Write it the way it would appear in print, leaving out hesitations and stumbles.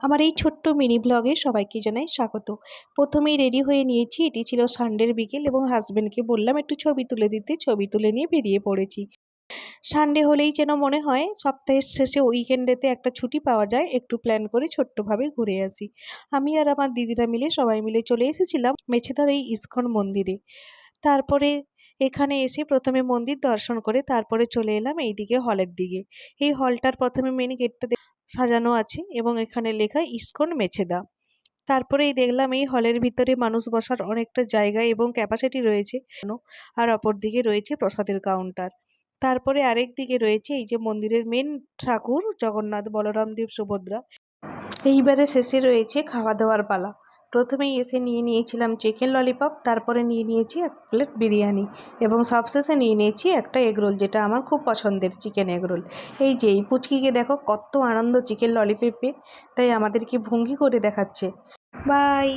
আমার এই ছোট্ট মিনি ব্লগে সবাইকে জানাই স্বাগত। প্রথমেই রেডি হয়ে নিয়েছি, এটি ছিল সানডের বিকেল এবং হাজবেন্ডকে বললাম একটু ছবি তুলে দিতে, ছবি তুলে নিয়ে বেরিয়ে পড়েছি। সানডে হলেই যেন মনে হয় সপ্তাহের শেষে উইকেন্ডেতে একটা ছুটি পাওয়া যায়, একটু প্ল্যান করে ছোট্টভাবে ঘুরে আসি। আমি আর আমার দিদিরা মিলে সবাই মিলে চলে এসেছিলাম মেছেদার এই ইস্কন মন্দিরে। তারপরে এখানে এসে প্রথমে মন্দির দর্শন করে তারপরে চলে এলাম এইদিকে হলের দিকে। এই হলটার প্রথমে মেন গেটটা সাজানো আছে এবং এখানে লেখা ইস্কন মেছেদা। তারপরেই দেখলাম এই হলের ভিতরে মানুষ বসার অনেকটা জায়গা এবং ক্যাপাসিটি রয়েছে, আর অপর দিকে রয়েছে প্রসাদের কাউন্টার। তারপরে আরেক দিকে রয়েছে এই যে মন্দিরের মেন ঠাকুর জগন্নাথ, বলরাম, দেব, সুভদ্রা। এইবারে শেষে রয়েছে খাওয়া দাওয়ার পালা। প্রথমেই এসে নিয়ে নিয়েছিলাম চিকেন ললিপপ, তারপরে নিয়ে নিয়েছি এক প্লেট বিরিয়ানি এবং সবশেষে নিয়ে নিয়েছি একটা এগরোল, যেটা আমার খুব পছন্দের চিকেন এগরোল। এই যে এই পুচকিকে দেখো কত আনন্দ চিকেন ললিপপে, তাই আমাদেরকে ভঙ্গি করে দেখাচ্ছে। বাই।